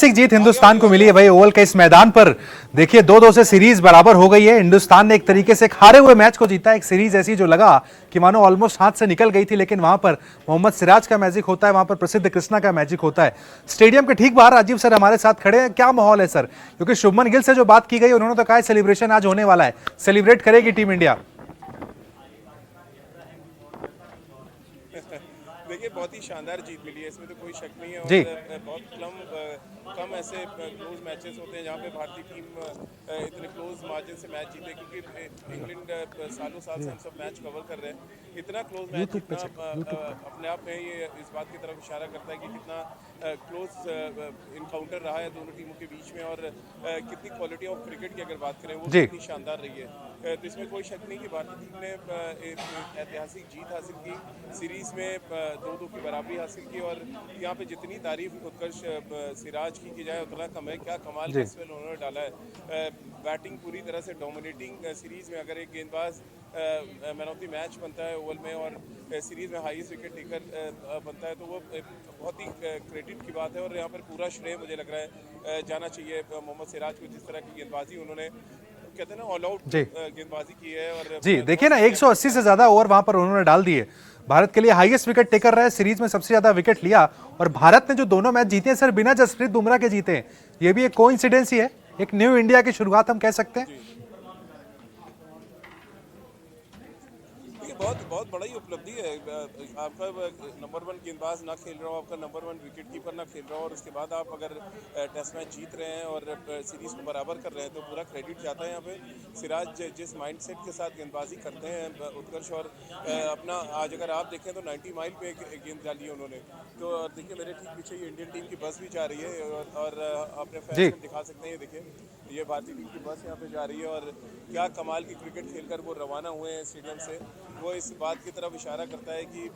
जीत हिंदुस्तान को मिली है भाई ओवल के इस मैदान पर। देखिए 2-2 से सीरीज बराबर हो गई है। हिंदुस्तान ने एक तरीके से हारे हुए मैच को जीता। एक सीरीज ऐसी जो लगा कि मानो ऑलमोस्ट हाथ से निकल गई थी, लेकिन वहां पर मोहम्मद सिराज का मैजिक होता है, वहां पर प्रसिद्ध कृष्णा का मैजिक होता है। स्टेडियम के ठीक बाहर राजीव सर हमारे साथ खड़े हैं। क्या माहौल है सर? क्योंकि शुभमन गिल से जो बात की गई उन्होंने तो कहा सेलिब्रेशन आज होने वाला है, सेलिब्रेट करेगी टीम इंडिया। देखिए बहुत ही शानदार जीत मिली है, इसमें तो कोई शक नहीं है। जी और बहुत कम ऐसे क्लोज मैचेस होते हैं जहाँ पे भारतीय टीम इतने क्लोज मार्जिन से मैच जीते, क्योंकि इंग्लैंड सालों साल से हम सब मैच कवर कर रहे हैं। इतना क्लोज मैच यूट्यूब पे जीतना चेक यूट्यूब पे। अपने आप में ये इस बात की तरफ इशारा करता है कि कितना क्लोज इनकाउंटर रहा है दोनों टीमों के बीच में, और कितनी क्वालिटी ऑफ क्रिकेट की अगर बात करें वो जी कितनी शानदार रही है। तो इसमें कोई शक नहीं कि भारतीय टीम ने एक ऐतिहासिक जीत हासिल की, सीरीज में 2-2 की बराबरी हासिल की। और यहाँ पे जितनी तारीफ उत्कर्ष सिराज की जाए उतना कम है। क्या कमाल का जी स्पेल उन्होंने डाला है, बैटिंग पूरी तरह से डोमिनेटिंग। सीरीज में अगर एक गेंदबाज मैन ऑफ द मैच बनता है ओवल में और सीरीज में हाईएस्ट विकेट टेकर बनता है, तो वो बहुत ही क्रेडिट की बात है। और यहाँ पर पूरा श्रेय मुझे लग रहा है जाना चाहिए मोहम्मद सिराज को, जिस तरह की गेंदबाजी उन्होंने कहते हैं ना ऑल आउट जी गेंदबाजी की है। और जी देखिए बहुत ना, 180 से ज्यादा ओवर वहां पर उन्होंने डाल दिए। भारत के लिए हाईएस्ट विकेट टेकर रहे, सीरीज में सबसे ज्यादा विकेट लिया। और भारत ने जो दोनों मैच जीते हैं सर, बिना जसप्रीत बुमराह के जीते हैं। ये भी एक कोइंसिडेंस ही है, एक न्यू इंडिया की शुरुआत हम कह सकते हैं। ये बहुत बहुत बड़ा ही उपलब्धि है। आपका नंबर 1 गेंदबाज ना खेल रहा हो, आपका नंबर 1 विकेट कीपर ना खेल रहा हो, और उसके बाद आप अगर टेस्ट मैच जीत रहे हैं और सीरीज को बराबर कर रहे हैं, तो पूरा क्रेडिट जाता है यहाँ पे। सिराज जिस माइंडसेट के साथ गेंदबाजी करते हैं उत्कर्ष, और अपना आज अगर आप देखें तो 90 माइल पे एक गेंद डाली है उन्होंने। तो देखिए मेरे ठीक पीछे ये इंडियन टीम की बस भी जा रही है, और अपने फैंस जी को दिखा सकते हैं। ये देखिए, ये भारतीय टीम की बस यहाँ पे जा रही है, और क्या कमाल की क्रिकेट खेलकर वो रवाना हुए हैं स्टेडियम से। वो इस बात की तरफ इशारा करता है कि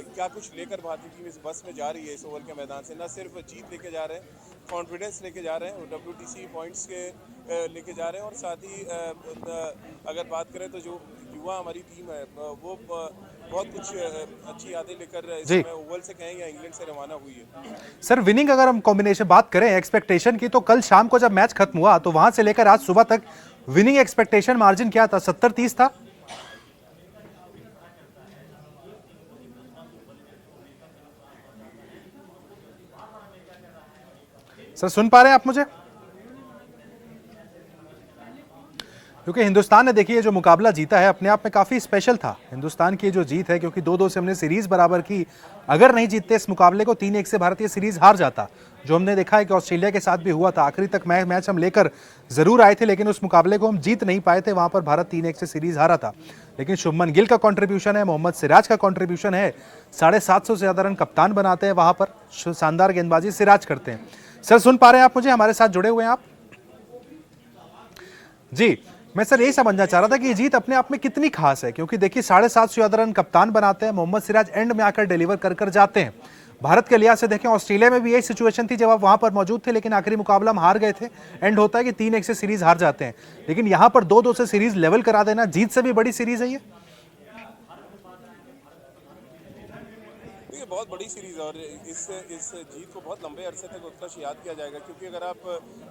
क्या कुछ लेकर भारतीय टीम इस बस में जा रही है इस ओवल के मैदान से। न सिर्फ जीत लेके जा रहे हैं, कॉन्फिडेंस लेके जा रहे हैं, WTC पॉइंट्स के लेके जा रहे हैं। और साथ ही अगर बात करें तो जो युवा हमारी टीम है वो बहुत कुछ अच्छी यादें लेकर इस जी समय ओवल से कहें या इंग्लैंड से रवाना हुई है। सर, विनिंग अगर हम कॉम्बिनेशन बात करें एक्सपेक्टेशन की, तो कल शाम को जब मैच खत्म हुआ तो वहां से लेकर आज सुबह तक विनिंग एक्सपेक्टेशन मार्जिन क्या था? 70-30 था। सर सुन पा रहे हैं आप मुझे? क्योंकि हिंदुस्तान ने देखिए जो मुकाबला जीता है अपने आप में काफी स्पेशल था। हिंदुस्तान की जो जीत है, क्योंकि 2-2 से हमने सीरीज बराबर की। अगर नहीं जीतते इस मुकाबले को 3-1 से भारतीय सीरीज हार जाता, जो हमने देखा है कि ऑस्ट्रेलिया के साथ भी हुआ था। आखिरी तक मैच हम लेकर जरूर आए थे, लेकिन उस मुकाबले को हम जीत नहीं पाए थे। वहां पर भारत 3-1 से सीरीज हारा था। लेकिन शुभमन गिल का कंट्रीब्यूशन है, मोहम्मद सिराज का कंट्रीब्यूशन है। 750 से ज्यादा रन कप्तान बनाते हैं, वहां पर शानदार गेंदबाजी सिराज करते हैं। सर सुन पा रहे हैं आप मुझे? हमारे साथ जुड़े हुए हैं आप? जी, मैं सर यही समझना चाह रहा था कि ये जीत अपने आप में कितनी खास है, क्योंकि देखिए 750 से ज्यादा रन कप्तान बनाते हैं, मोहम्मद सिराज एंड में आकर डिलीवर कर जाते हैं। भारत के लिहाज से देखें, ऑस्ट्रेलिया में भी यही सिचुएशन थी जब आप वहां पर मौजूद थे, लेकिन आखिरी मुकाबला हम हार गए थे। एंड होता है कि 3-1 से सीरीज हार जाते हैं, लेकिन यहां पर 2-2 से सीरीज लेवल करा देना, जीत से भी बड़ी सीरीज है ये। देखिए बहुत बड़ी सीरीज़, और इस जीत को बहुत लंबे अरसे तक उत्कर्ष याद किया जाएगा। क्योंकि अगर आप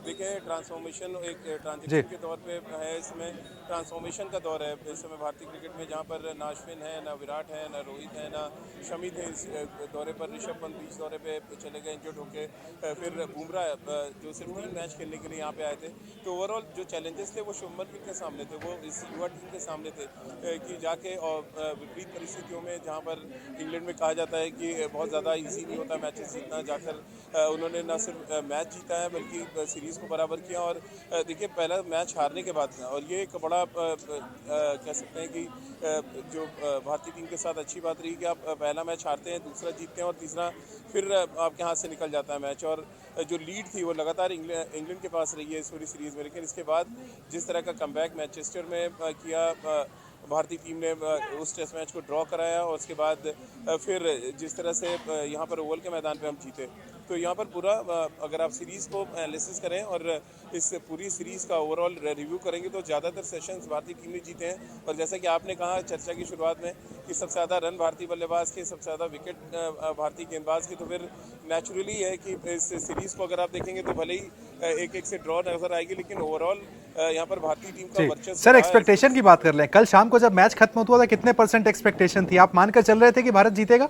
देखें, ट्रांसफॉर्मेशन एक जी ट्रांजिशन के दौर पे है, इसमें ट्रांसफॉर्मेशन का दौर है इस समय भारतीय क्रिकेट में, जहाँ पर ना अश्विन है, ना विराट है, ना रोहित है, ना शमी थे इस दौरे पर। ऋषभ पंत बीच दौरे पे चले गए इंजर्ड होके, फिर बुमराह जो सिर्फ 3 मैच खेलने के लिए यहाँ पे आए थे। तो ओवरऑल जो चैलेंजेस थे वो शुभमन गिल के सामने थे, वो इस युवा टीम के सामने थे कि जाके और विपरीत परिस्थितियों में, जहाँ पर इंग्लैंड में कहा जाता है कि बहुत ज़्यादा इजी नहीं होता मैचेस जीतना, जाकर उन्होंने न सिर्फ मैच जीता है बल्कि सीरीज़ को बराबर किया। और देखिए पहला मैच हारने के बाद, और ये एक बड़ा कह सकते हैं कि जो भारतीय टीम के साथ अच्छी बात रही कि आप पहला मैच हारते हैं, दूसरा जीतते हैं, और तीसरा फिर आपके हाथ से निकल जाता है मैच। और जो लीड थी वो लगातार इंग्लैंड के पास रही है इस पूरी सीरीज़ में। लेकिन इसके बाद जिस तरह का कमबैक मैनचेस्टर में किया भारतीय टीम ने, उस टेस्ट मैच को ड्रॉ कराया, और उसके बाद फिर जिस तरह से यहाँ पर ओवल के मैदान पे हम जीते, तो यहाँ पर पूरा अगर आप सीरीज़ को एनालिसिस करें और इस पूरी सीरीज़ का ओवरऑल रिव्यू करेंगे तो ज़्यादातर सेशंस भारतीय टीम ने जीते हैं। और जैसा कि आपने कहा चर्चा की शुरुआत में कि सबसे ज़्यादा रन भारतीय बल्लेबाज के, सबसे ज़्यादा विकेट भारतीय गेंदबाज के, तो फिर नेचुरली है कि इस सीरीज़ को अगर आप देखेंगे तो भले ही एक एक से ड्रॉ नजर आएगी, लेकिन ओवरऑल यहाँ पर भारतीय टीम का वर्चस्व। सर एक्सपेक्टेशन की बात कर लें, कल शाम को जब मैच खत्म हुआ था कितने % एक्सपेक्टेशन थी? आप मानकर चल रहे थे कि भारत जीतेगा?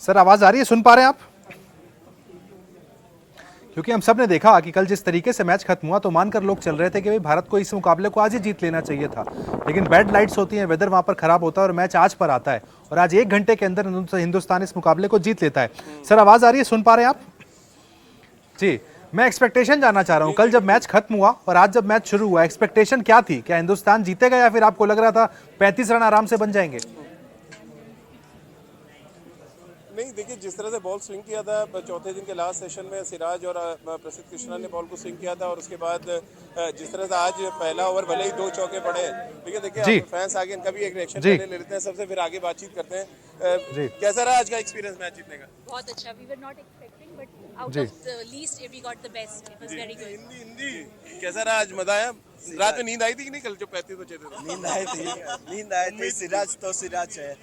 सर आवाज आ रही है, सुन पा रहे हैं आप? क्योंकि हम सब ने देखा कि कल जिस तरीके से मैच खत्म हुआ तो मानकर लोग चल रहे थे कि भाई भारत को इस मुकाबले को आज ही जीत लेना चाहिए था, लेकिन बैड लाइट्स होती हैं, वेदर वहां पर खराब होता है और मैच आज पर आता है और आज 1 घंटे के अंदर हिंदुस्तान इस मुकाबले को जीत लेता है। सर आवाज आ रही है, सुन पा रहे हैं आप? जी, मैं एक्सपेक्टेशन जानना चाह रहा हूं, कल जब मैच खत्म हुआ और आज जब मैच शुरू हुआ एक्सपेक्टेशन क्या थी? क्या हिंदुस्तान जीतेगा या फिर आपको लग रहा था 35 रन आराम से बन जाएंगे? नहीं, देखिए जिस तरह से बॉल स्विंग किया था चौथे दिन के लास्ट सेशन में सिराज और प्रसिद्ध कृष्णा ने बॉल को स्विंग किया था, और उसके बाद जिस तरह से आज पहला ओवर भले ही 2 चौके पड़े, लेकिन देखिए फैंस आगे इनका भी एक रिएक्शन पहले ले लेते हैं सबसे, फिर आगे बातचीत करते हैं। कैसा रहा आज का एक्सपीरियंस मैच जीतने का? बहुत अच्छा, we were not expecting but out of the least we got the best, it was very good. Hindi कैसा रहा आज? मजा आया? रात में नींद आई थी कि नहीं? कल जो 35 बचे थे नींद आई थी। सिराज है,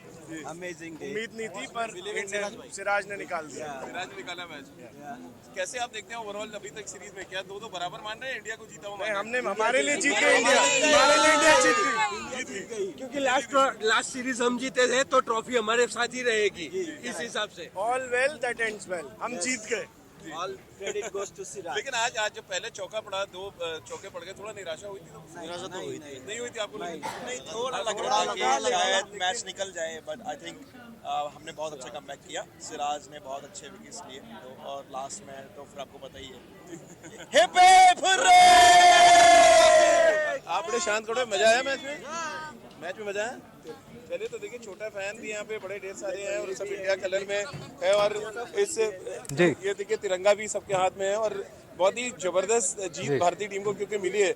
अमेजिंग डे। उम्मीद नहीं थी पर सिराज ने निकाल दिया। सिराज ने निकाला मैच। कैसे आप देखते हैं ओवरऑल अभी तक सीरीज में? क्या दो बराबर मान रहे हैं? इंडिया को जीता हुआ? हमने हमारे लिए जीत गई इंडिया, हमारे लिए इंडिया जीत गई क्योंकि लास्ट सीरीज हम जीते थे तो ट्रॉफी हमारे साथ ही रहेगी इस हिसाब से। All well that ends well, हम जीत गए। All credit goes to Siraj. लेकिन आज जब पहले चौका पड़ा, 2 चौके पड़ गए, थोड़ा निराशा हुई थी? तो निराशा तो हुई थी। नहीं हुई थी आपको? नहीं, थोड़ा लग रहा कि शायद मैच निकल जाए, बट आई थिंक हमने बहुत अच्छा कमबैक किया। सिराज ने बहुत अच्छे विकेट्स लिए तो, और लास्ट में तो फिर आपको पता ही है। Hip hip hurray! आप बड़े शांत खड़े, मजा आया मैच में? मैच में मजा आया? चलिए, तो देखिए छोटा फैन भी यहाँ पे बड़े ढेर सारे हैं और सब इंडिया कलर में है, और इस ये देखिए तिरंगा भी सबके हाथ में है, और बहुत ही जबरदस्त जीत भारतीय टीम को क्योंकि मिली है।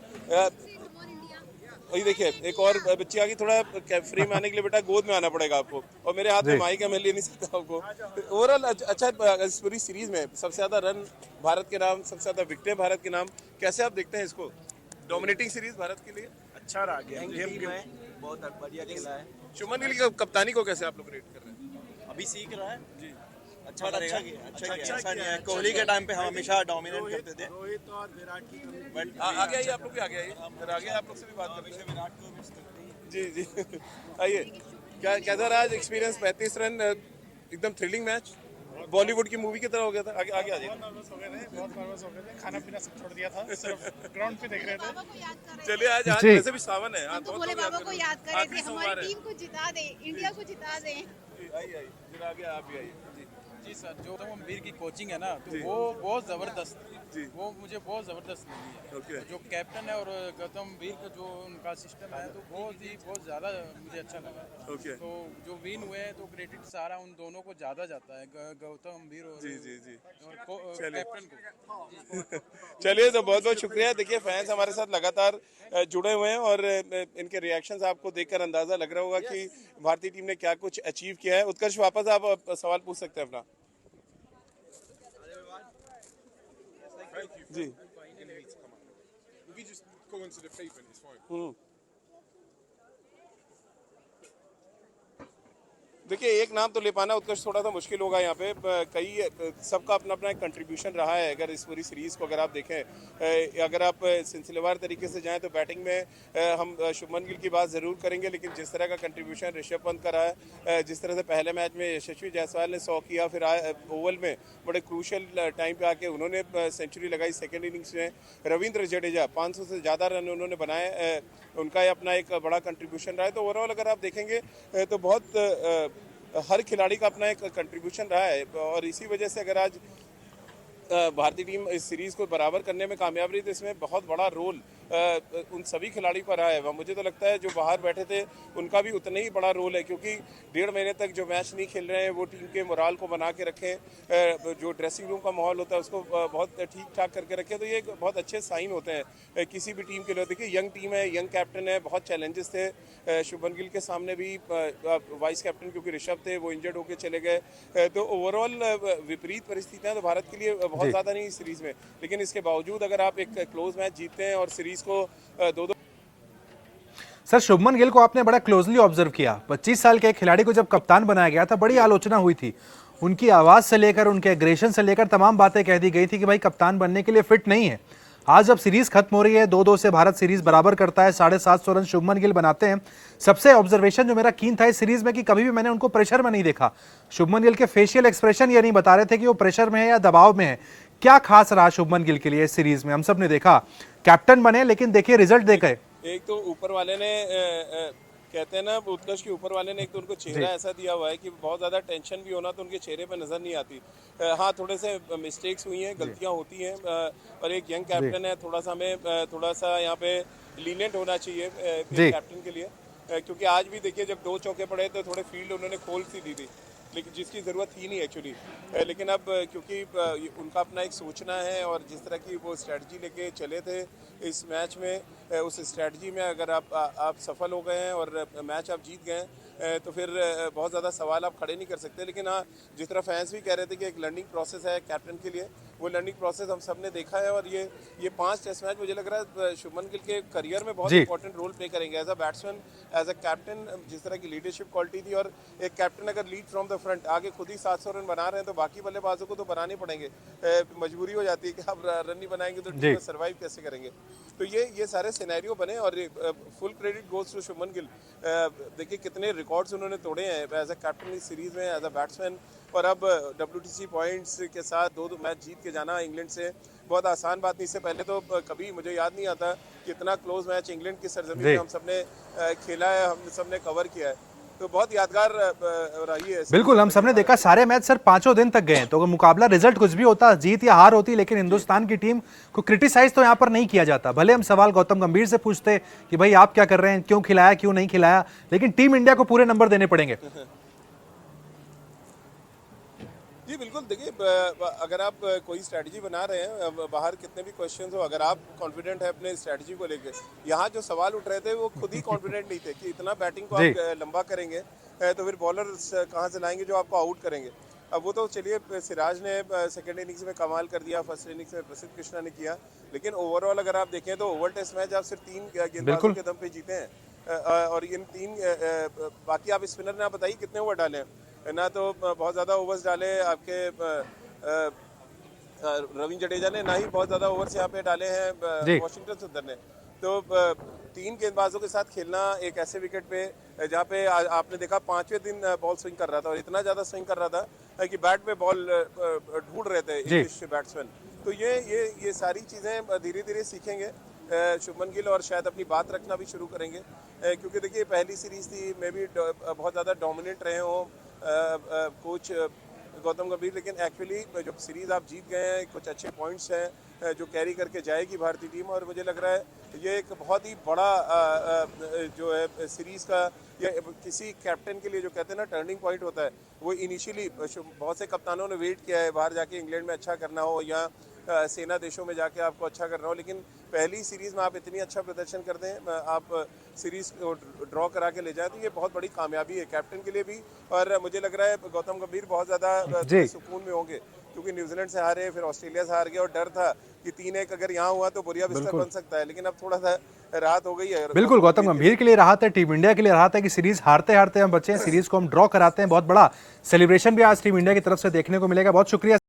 वही देखिए एक और बच्ची आ गई, थोड़ा फ्री में आने के लिए बेटा गोद में आना पड़ेगा आपको, और मेरे हाथ में माइक है, मैं ले नहीं सकता आपको। ओवरऑल अच्छा, इस पूरी सीरीज में सबसे ज्यादा रन भारत के नाम, सबसे ज्यादा विकेटें भारत के नाम, कैसे आप देखते हैं इसको? डोमिनेटिंग सीरीज भारत के लिए अच्छा रहा गेम, बहुत बढ़िया खेला है। शुभमन गिल की कप्तानी को कैसे आप लोग रेट कर रहे हैं? अभी सीख रहा है जी, अच्छा ऐसा नहीं है। कोहली के टाइम पे हम हमेशा डोमिनेट करते थे, रोहित और विराट की कमी। बट आगे आइए, आप लोग भी आगे आइए, फिर आगे आप लोग से भी बात करते हैं। विराट को मिस करते हैं। जी आइए, कैसा रहा आज एक्सपीरियंस? 35 रन, एकदम थ्रिलिंग मैच, बॉलीवुड की मूवी की तरह हो गया था। आगे आगे आ जाइए। नर्वस हो गए थे, खाना पीना सब छोड़ दिया था, सिर्फ ग्राउंड पे देख रहे थे। चलिए, आज वैसे भी सावन है, हम तो भोले बाबा को याद कर रहे थे, हमारी टीम को जिता दे, इंडिया को जिता दे। आइए फिर आगे आप भी आइए। जी सर, जो गंभीर की कोचिंग है ना, तो वो बहुत ज़बरदस्त, वो मुझे बहुत ज़बरदस्त लगी है। जो कैप्टन है और गौतम वीर का जो उनका सिस्टम है, तो बहुत ज़्यादा मुझे अच्छा लगा। तो जो विन हुए हैं तो क्रेडिट सारा उन दोनों को ज़्यादा जाता है, गौतम वीर और कैप्टन को। चलिए, तो बहुत बहुत शुक्रिया। देखिए फैंस हमारे साथ लगातार जुड़े हुए हैं और इनके रिएक्शंस आपको देखकर अंदाजा लग रहा होगा कि भारतीय टीम ने क्या कुछ अचीव किया है। उत्कर्ष, वापस आप सवाल पूछ सकते हैं अपना। जी देखिए, एक नाम तो ले पाना उत्कर्ष थोड़ा सा मुश्किल होगा यहाँ पे। कई सबका अपना अपना एक कंट्रीब्यूशन रहा है। अगर इस पूरी सीरीज़ को अगर आप देखें, अगर आप सिलसिलेवार तरीके से जाएं तो बैटिंग में हम शुभमन गिल की बात ज़रूर करेंगे, लेकिन जिस तरह का कंट्रीब्यूशन ऋषभ पंत का रहा है, जिस तरह से पहले मैच में यशस्वी जायसवाल ने 100 किया, फिर ओवल में बड़े क्रूशल टाइम पे आके उन्होंने सेंचुरी लगाई सेकेंड इनिंग्स में। रविंद्र जडेजा 500 से ज़्यादा रन उन्होंने बनाए, उनका अपना एक बड़ा कंट्रीब्यूशन रहा है। तो ओवरऑल अगर आप देखेंगे तो बहुत हर खिलाड़ी का अपना एक कंट्रीब्यूशन रहा है, और इसी वजह से अगर आज भारतीय टीम इस सीरीज़ को बराबर करने में कामयाब रही तो इसमें बहुत बड़ा रोल उन सभी खिलाड़ी पर आया है। मुझे तो लगता है जो बाहर बैठे थे उनका भी उतना ही बड़ा रोल है, क्योंकि 1.5 महीने तक जो मैच नहीं खेल रहे हैं वो टीम के मोराल को बना के रखें, जो ड्रेसिंग रूम का माहौल होता है उसको बहुत ठीक ठाक करके रखें, तो ये बहुत अच्छे साइन होते हैं किसी भी टीम के लिए। देखिए यंग टीम है, यंग कैप्टन है, बहुत चैलेंजेस थे शुभमन गिल के सामने भी, वाइस कैप्टन क्योंकि ऋषभ थे वो इंजर्ड होकर चले गए, तो ओवरऑल विपरीत परिस्थितियां तो भारत के लिए बहुत ज़्यादा नहीं सीरीज में, लेकिन इसके बावजूद अगर आप एक क्लोज मैच जीतते हैं और सीरीज को 2-2। सर शुभमन गिल को आपने बड़ा क्लोजली ऑब्जर्व किया। 25 साल के एक खिलाड़ी को जब कप्तान बनाया गया था बड़ी आलोचना हुई थी, उनकी आवाज से लेकर उनके एग्रेशन से लेकर तमाम बातें कह दी गई थी कि भाई कप्तान बनने के लिए फिट नहीं है। आज जब सीरीज खत्म हो रही है, 2-2 से भारत सीरीज बराबर करता है, 750 रन शुभमन गिल बनाते हैं। सबसे ऑब्जर्वेशन जो मेरा कीन था इस सीरीज में कि कभी भी मैंने उनको प्रेशर में नहीं देखा। शुभमन गिल के फेशियल एक्सप्रेशन ये नहीं बता रहे थे कि वो प्रेशर में है या दबाव में है। क्या खास रहा शुभमन गिल के लिए इस सीरीज में? हम सब ने देखा कैप्टन बने, लेकिन देखिए रिजल्ट दे गए। एक तो ऊपर वाले ने कहते हैं ना उत्कर्ष के ऊपर वाले ने एक तो उनको चेहरा ऐसा दिया हुआ है कि बहुत ज़्यादा टेंशन भी होना तो उनके चेहरे पे नज़र नहीं आती। हाँ थोड़े से मिस्टेक्स हुई हैं, गलतियां होती हैं, और एक यंग कैप्टन है, थोड़ा सा हमें थोड़ा सा यहाँ पे लीनियंट होना चाहिए कैप्टन के लिए, क्योंकि आज भी देखिए जब 2 चौके पड़े तो थोड़े फील्ड उन्होंने खोल सी दी थी, लेकिन जिसकी ज़रूरत थी नहीं एक्चुअली। लेकिन अब क्योंकि उनका अपना एक सोचना है और जिस तरह की वो स्ट्रेटजी लेके चले थे इस मैच में, उस स्ट्रेटजी में अगर आप सफल हो गए हैं और मैच आप जीत गए तो फिर बहुत ज़्यादा सवाल आप खड़े नहीं कर सकते। लेकिन हाँ, जिस तरह फैंस भी कह रहे थे कि एक लर्निंग प्रोसेस है कैप्टन के लिए, वो लर्निंग प्रोसेस हम सब ने देखा है, और ये 5 टेस्ट मैच मुझे लग रहा है शुभमन गिल के करियर में बहुत इंपॉर्टेंट रोल प्ले करेंगे as a batsman, as a captain. जिस तरह की लीडरशिप क्वालिटी थी, और एक कैप्टन अगर लीड फ्रॉम द फ्रंट आगे खुद ही 700 रन बना रहे हैं तो बाकी बल्लेबाजों को तो बनाने पड़ेंगे, मजबूरी हो जाती है कि आप रन नहीं बनाएंगे तो टीम में सर्वाइव कैसे करेंगे। तो ये सारे सिनेरियो बने, और full credit goes to Shubman Gill. देखिए कितने रिकॉर्ड्स उन्होंने तोड़े हैं एज अ कैप्टन इस सीरीज में, एज अ बैट्समैन, और अब WTC पॉइंट्स के साथ 2 मैच जीत के जाना इंग्लैंड से बहुत आसान बात नहीं। इससे पहले तो कभी मुझे याद नहीं आता कि इतना क्लोज मैच इंग्लैंड की सरजमीन में हम सबने खेला है, हम सबने कवर किया है, तो बहुत यादगार रही है। बिल्कुल, हम सबने देखा सारे मैच सर 5 दिन तक गए, तो अगर मुकाबला रिजल्ट कुछ भी होता, जीत या हार होती, लेकिन हिंदुस्तान की टीम को क्रिटिसाइज तो यहाँ पर नहीं किया जाता। भले हम सवाल गौतम गंभीर से पूछते कि भाई आप क्या कर रहे हैं, क्यों खिलाया क्यों नहीं खिलाया, लेकिन टीम इंडिया को पूरे नंबर देने पड़ेंगे। जी बिल्कुल, देखिए अगर आप कोई स्ट्रैटेजी बना रहे हैं, बाहर कितने भी क्वेश्चंस हो, अगर आप कॉन्फिडेंट है अपने स्ट्रैटेजी को लेके, यहाँ जो सवाल उठ रहे थे वो खुद ही कॉन्फिडेंट नहीं थे कि इतना बैटिंग को आप लंबा करेंगे तो फिर बॉलर कहाँ से लाएंगे जो आपको आउट करेंगे। अब वो तो चलिए सिराज ने सेकेंड इनिंग्स में कमाल कर दिया, फर्स्ट इनिंग्स में प्रसिद्ध कृष्णा ने किया, लेकिन ओवरऑल अगर आप देखें तो ओवर टेस्ट मैच आप सिर्फ 3 गेंदबाजों के दम पे जीते हैं, और इन 3 बाकी आप स्पिनर ने आप बताइए कितने ओवर डाले हैं ना, तो बहुत ज़्यादा ओवर्स डाले आपके रविंद्र जडेजा ने, ना ही बहुत ज़्यादा ओवर्स यहाँ पे डाले हैं वॉशिंगटन सुंदर ने। तो 3 गेंदबाजों के साथ खेलना एक ऐसे विकेट पे जहाँ पे आपने देखा 5वें दिन बॉल स्विंग कर रहा था, और इतना ज़्यादा स्विंग कर रहा था कि बैट पे बॉल ढूंढ रहे थे इंग्लिश बैट्समैन। तो ये सारी चीज़ें धीरे धीरे सीखेंगे शुभमन गिल, और शायद अपनी बात रखना भी शुरू करेंगे, क्योंकि देखिए पहली सीरीज थी, मे भी बहुत ज़्यादा डोमिनेट रहे हों कोच गौतम गंभीर, लेकिन एक्चुअली जो सीरीज़ आप जीत गए हैं, कुछ अच्छे पॉइंट्स हैं जो कैरी करके जाएगी भारतीय टीम, और मुझे लग रहा है ये एक बहुत ही बड़ा जो है सीरीज़ का, या किसी कैप्टन के लिए जो कहते हैं ना टर्निंग पॉइंट होता है, वो इनिशियली बहुत से कप्तानों ने वेट किया है बाहर जाके इंग्लैंड में अच्छा करना हो या सेना देशों में जाके आपको अच्छा करना हो, लेकिन पहली सीरीज़ में आप इतनी अच्छा प्रदर्शन कर दें, आप सीरीज़ को ड्रॉ करा के ले जाए, तो ये बहुत बड़ी कामयाबी है कैप्टन के लिए भी। और मुझे लग रहा है गौतम गंभीर बहुत ज़्यादा सुकून में होंगे, क्योंकि न्यूजीलैंड से हारे, फिर ऑस्ट्रेलिया से हार गए, और डर था कि 3-1 अगर यहाँ हुआ तो बोरिया बिस्तर बन सकता है, लेकिन अब थोड़ा सा राहत हो गई है। बिल्कुल, गौतम गंभीर के लिए राहत है, टीम इंडिया के लिए राहत है कि सीरीज हारते हारते हम बचे हैं, सीरीज को हम ड्रॉ कराते हैं। बहुत बड़ा सेलिब्रेशन भी आज टीम इंडिया की तरफ से देखने को मिलेगा। बहुत शुक्रिया।